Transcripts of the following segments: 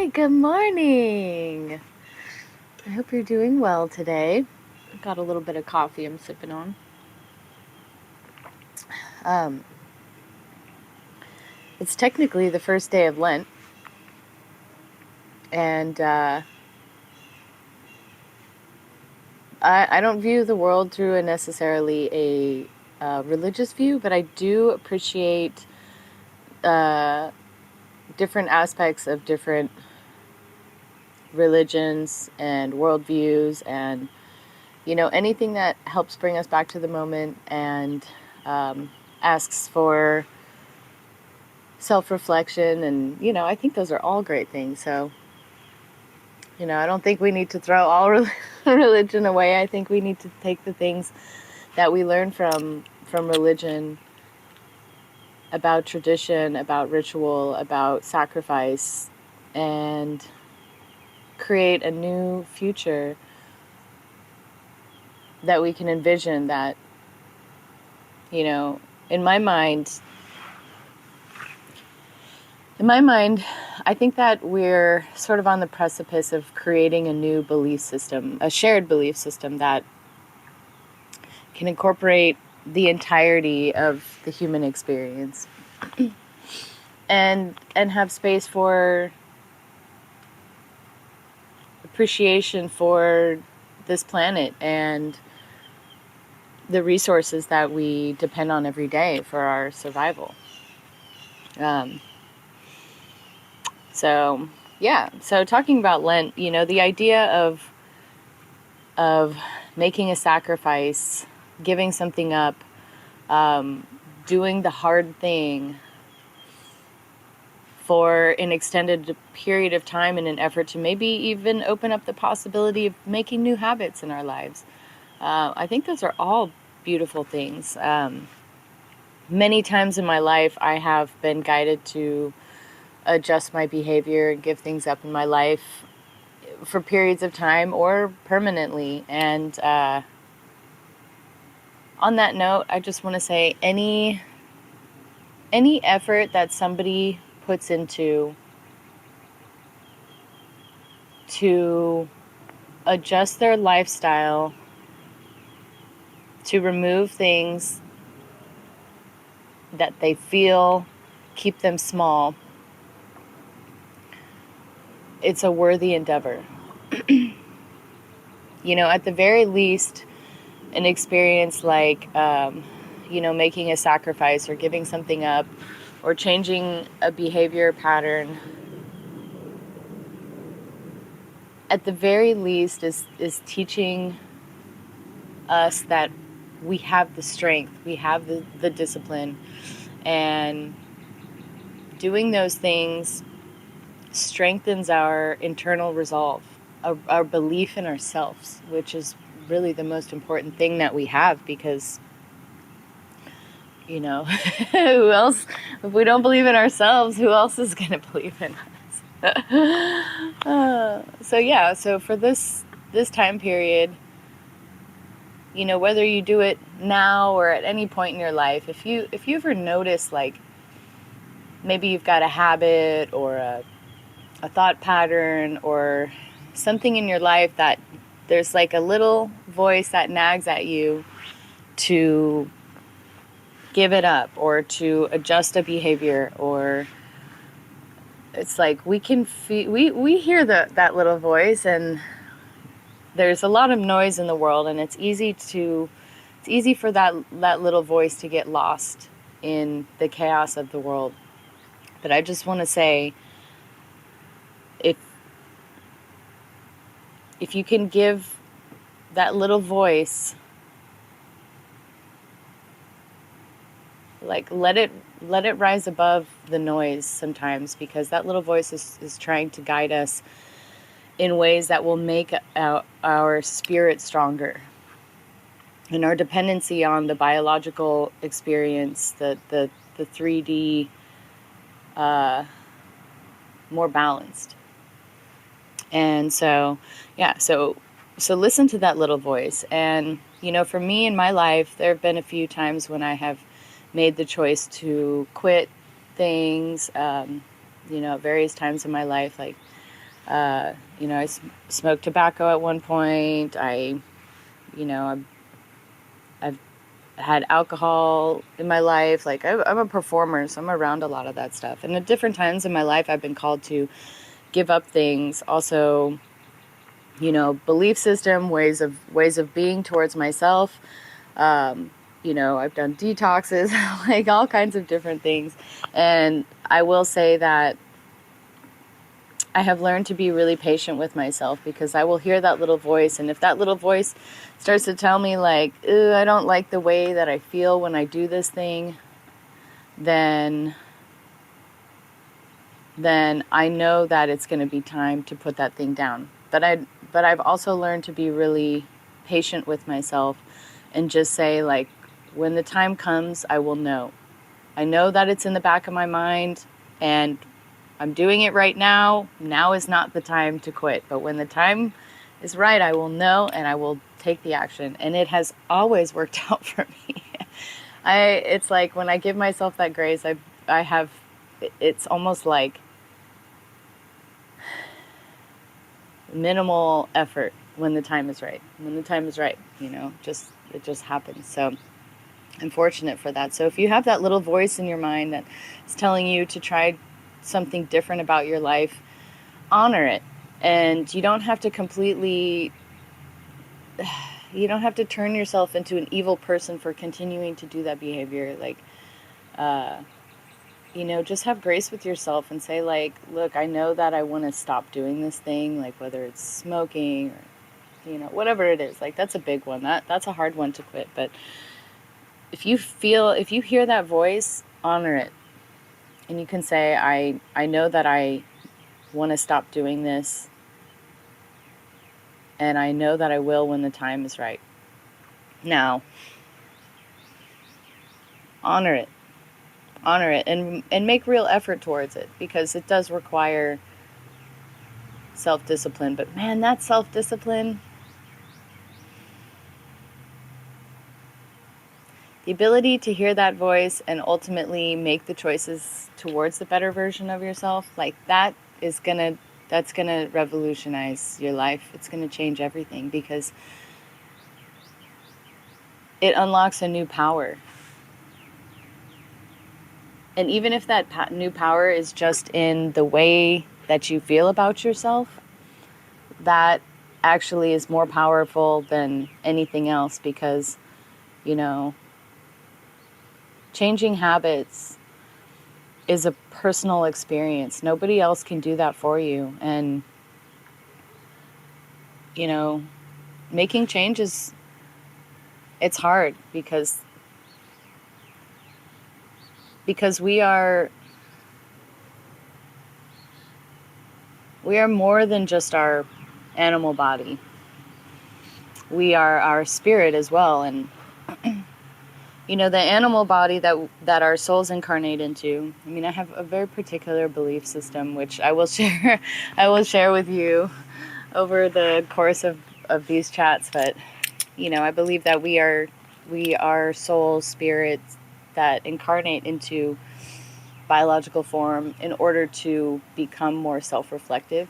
Hi, good morning. I hope you're doing well today. I've got a little bit of coffee I'm sipping on. It's technically the first day of Lent, and I don't view the world through a necessarily a religious view, but I do appreciate different aspects of different religions and worldviews, and anything that helps bring us back to the moment and asks for self-reflection. And I think those are all great things. So I don't think we need to throw all religion away. I think we need to take the things that we learn from religion, about tradition, about ritual, about sacrifice, and create a new future that we can envision. That in my mind, I think that we're sort of on the precipice of creating a new belief system, a shared belief system that can incorporate the entirety of the human experience and have space for appreciation for this planet and the resources that we depend on every day for our survival. So talking about Lent, the idea of making a sacrifice, giving something up, doing the hard thing for an extended period of time in an effort to maybe even open up the possibility of making new habits in our lives. I think those are all beautiful things. Many times in my life, I have been guided to adjust my behavior and give things up in my life for periods of time or permanently. And on that note, I just want to say any effort that somebody puts into to adjust their lifestyle, to remove things that they feel keep them small, it's a worthy endeavor. At the very least, an experience like, making a sacrifice or giving something up or changing a behavior pattern, at the very least is teaching us that we have the strength, we have the discipline, and doing those things strengthens our internal resolve, our belief in ourselves, which is really the most important thing that we have, because who else, if we don't believe in ourselves, who else is going to believe in us? So for this time period, whether you do it now or at any point in your life, if you ever notice, like, maybe you've got a habit or a thought pattern or something in your life that there's like a little voice that nags at you to give it up or to adjust a behavior, or it's like we can we hear that little voice, and there's a lot of noise in the world, and it's easy for that little voice to get lost in the chaos of the world. But I just want to say, if you can give that little voice, like, let it rise above the noise sometimes, because that little voice is trying to guide us in ways that will make our spirit stronger, and our dependency on the biological experience, the 3D, more balanced. And so listen to that little voice. And for me in my life, there have been a few times when I have made the choice to quit things, at various times in my life. Like, I smoked tobacco at one point. I've had alcohol in my life. Like I'm a performer, so I'm around a lot of that stuff. And at different times in my life, I've been called to give up things. Also, belief system, ways of being towards myself. I've done detoxes, like all kinds of different things. And I will say that I have learned to be really patient with myself, because I will hear that little voice. And if that little voice starts to tell me like, I don't like the way that I feel when I do this thing, then I know that it's going to be time to put that thing down. But I've also learned to be really patient with myself and just say, like, when the time comes, I will know. I know that it's in the back of my mind, and I'm doing it right now. Now is not the time to quit. But when the time is right, I will know, and I will take the action. And it has always worked out for me. It's like when I give myself that grace, it's almost like minimal effort when the time is right. When the time is right, it just happens. So I'm fortunate for that. So if you have that little voice in your mind that is telling you to try something different about your life, honor it. And you don't have to turn yourself into an evil person for continuing to do that behavior. Like, just have grace with yourself and say, like, look, I know that I want to stop doing this thing, like whether it's smoking or, whatever it is. Like, that's a big one. That's a hard one to quit. But if you hear that voice, honor it. And you can say, I know that I want to stop doing this, and I know that I will when the time is right. Now, honor it, and make real effort towards it, because it does require self-discipline. But man, that self-discipline, the ability to hear that voice and ultimately make the choices towards the better version of yourself, like that's gonna revolutionize your life. It's gonna change everything, because it unlocks a new power. And even if that new power is just in the way that you feel about yourself, that actually is more powerful than anything else, because, changing habits is a personal experience. Nobody else can do that for you. And, making changes, it's hard, because we are more than just our animal body. We are our spirit as well. And the animal body that our souls incarnate into. I mean, I have a very particular belief system, which I will share with you over the course of these chats. But I believe that we are soul spirits that incarnate into biological form in order to become more self-reflective,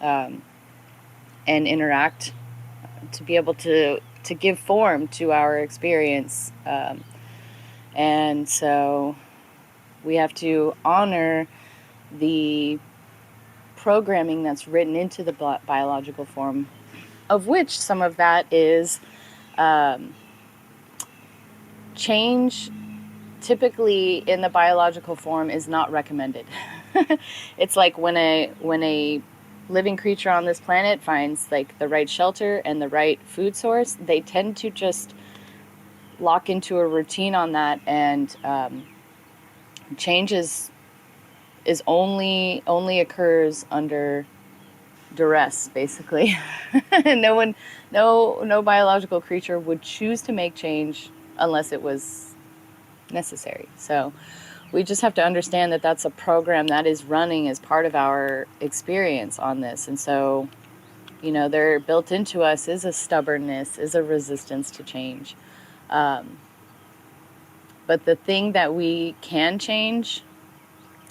and interact, to be able to give form to our experience. And so we have to honor the programming that's written into the biological form, of which some of that is change. Typically in the biological form is not recommended. It's like when a living creature on this planet finds like the right shelter and the right food source, they tend to just lock into a routine on that, and change is only occurs under duress, basically. No biological creature would choose to make change unless it was necessary. So we just have to understand that that's a program that is running as part of our experience on this. And so, they're built into us is a stubbornness, is a resistance to change. But the thing that we can change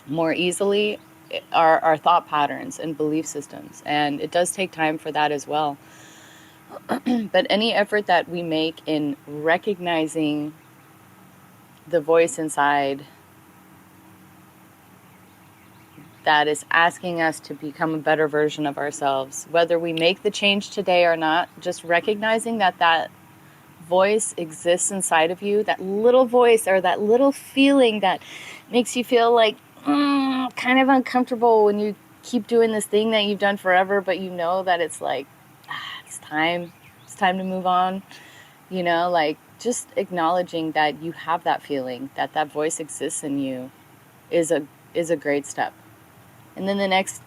more easily our thought patterns and belief systems. And it does take time for that as well. But any effort that we make in recognizing the voice inside that is asking us to become a better version of ourselves, whether we make the change today or not, just recognizing that that voice exists inside of you, that little voice or that little feeling that makes you feel like kind of uncomfortable when you keep doing this thing that you've done forever, but you know that it's like, it's time to move on, like just acknowledging that you have that feeling, that that voice exists in you is a great step. And then the next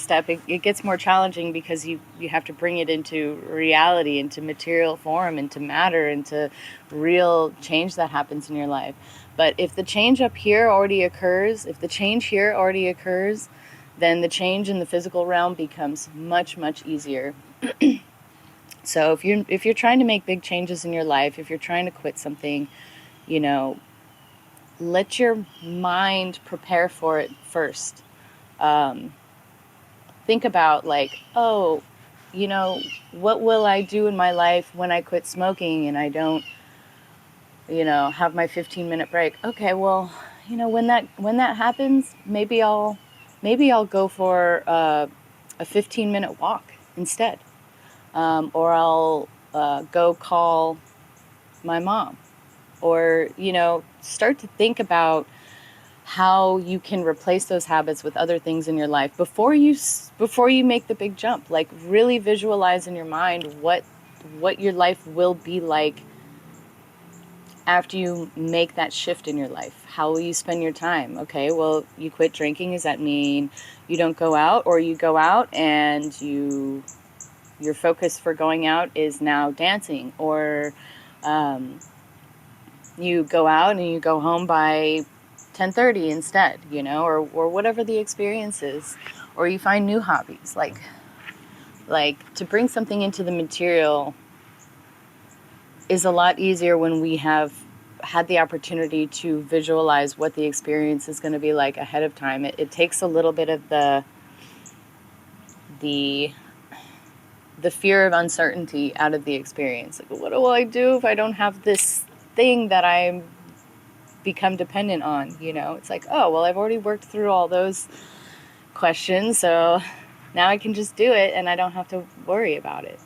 step, it gets more challenging because you have to bring it into reality, into material form, into matter, into real change that happens in your life. But if the change up here already occurs, then the change in the physical realm becomes much, much easier. So if you're trying to make big changes in your life, if you're trying to quit something, let your mind prepare for it first. Think about what will I do in my life when I quit smoking and I don't, have my 15-minute break? Okay, well, when that happens, maybe I'll go for a 15-minute walk instead, or I'll go call my mom, or start to think about how you can replace those habits with other things in your life before you make the big jump. Like, really visualize in your mind what your life will be like after you make that shift in your life. How will you spend your time? Okay, well, you quit drinking. Does that mean you don't go out, or you go out and your focus for going out is now dancing, or you go out and you go home by 10:30 instead, or whatever the experience is, or you find new hobbies. Like to bring something into the material is a lot easier when we have had the opportunity to visualize what the experience is going to be like ahead of time. It takes a little bit of the fear of uncertainty out of the experience. Like, what will I do if I don't have this thing that I'm become dependent on? It's like, oh, well, I've already worked through all those questions, so now I can just do it and I don't have to worry about it.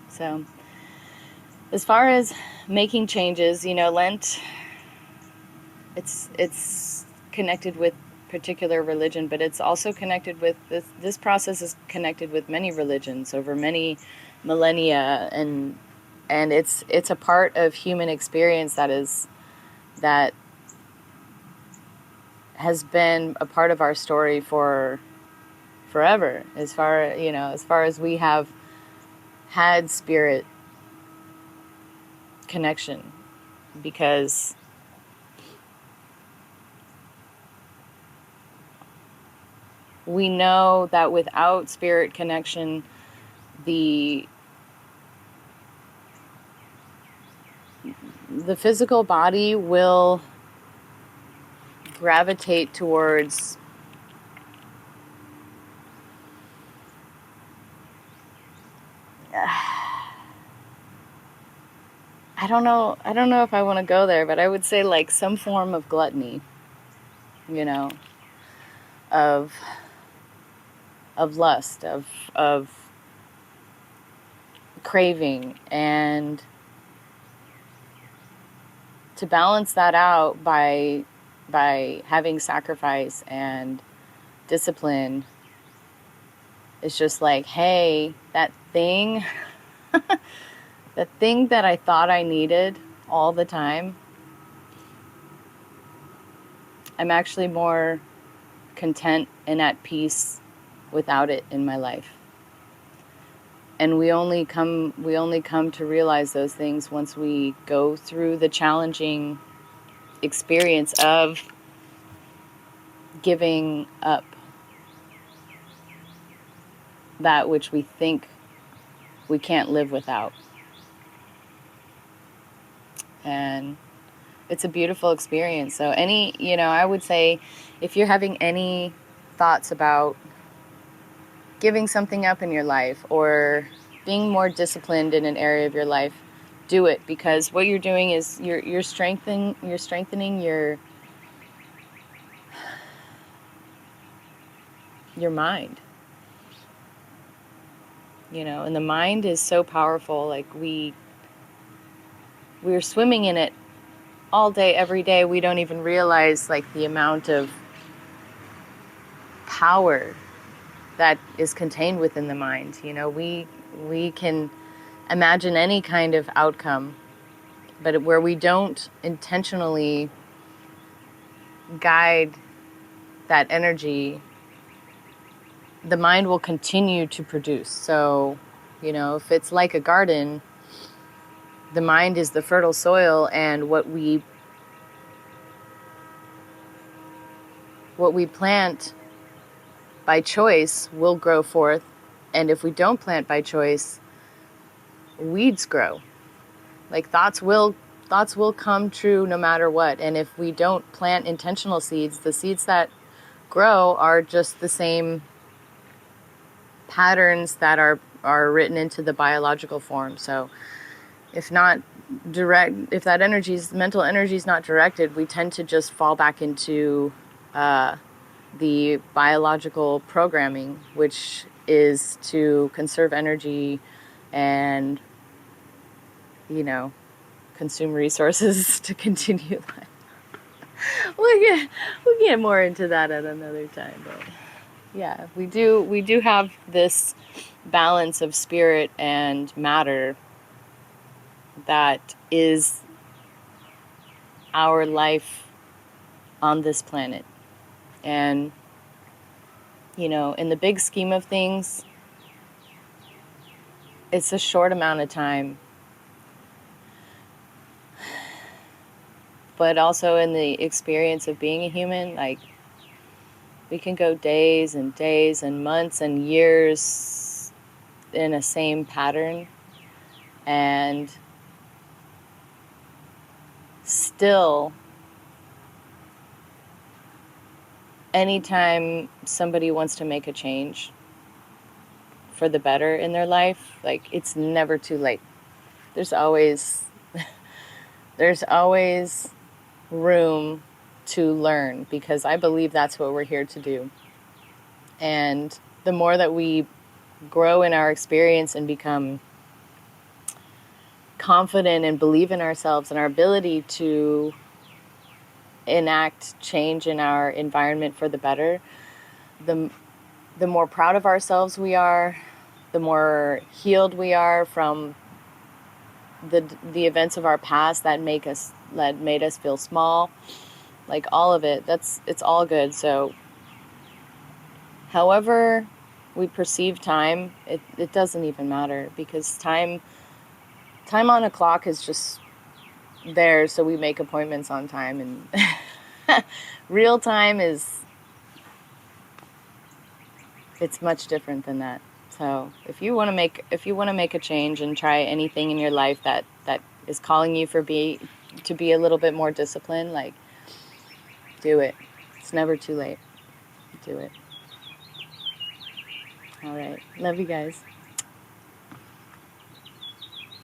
So as far as making changes, Lent, it's connected with particular religion, but it's also connected with this process is connected with many religions over many millennia, and it's a part of human experience that has been a part of our story for forever, as far as we have had spirit connection, because we know that without spirit connection, the physical body will gravitate towards I don't know if I want to go there, but I would say like some form of gluttony, of lust, of craving, and to balance that out by having sacrifice and discipline. It's just like, hey, that thing that thing that I thought I needed all the time, I'm actually more content and at peace without it in my life. And we only come to realize those things once we go through the challenging experience of giving up that which we think we can't live without. And it's a beautiful experience. So I would say if you're having any thoughts about giving something up in your life or being more disciplined in an area of your life, do it, because what you're doing is you're strengthening your mind. And the mind is so powerful. Like we're swimming in it all day, every day. We don't even realize like the amount of power that is contained within the mind. We can imagine any kind of outcome, but where we don't intentionally guide that energy, the mind will continue to produce. So, if it's like a garden, the mind is the fertile soil, and what we plant by choice will grow forth. And if we don't plant by choice, weeds grow. Like thoughts will come true no matter what. And if we don't plant intentional seeds, the seeds that grow are just the same patterns that are written into the biological form. So if not if that mental energy is not directed, we tend to just fall back into the biological programming, which is to conserve energy and consume resources to continue life. We'll get more into that at another time, but yeah, we do have this balance of spirit and matter that is our life on this planet. And in the big scheme of things, it's a short amount of time. But also in the experience of being a human, like we can go days and days and months and years in a same pattern, and still, anytime somebody wants to make a change for the better in their life, like it's never too late. There's always room to learn, because I believe that's what we're here to do. And the more that we grow in our experience and become confident and believe in ourselves and our ability to enact change in our environment for the better, the more proud of ourselves we are, the more healed we are from the events of our past that made us feel small. Like all of it, it's all good. So however we perceive time, it doesn't even matter, because time on a clock is just there, so we make appointments on time, and real time it's much different than that. So if you want to make a change and try anything in your life that is calling you to be a little bit more disciplined, like do it. It's never too late. Do it. All right. Love you guys.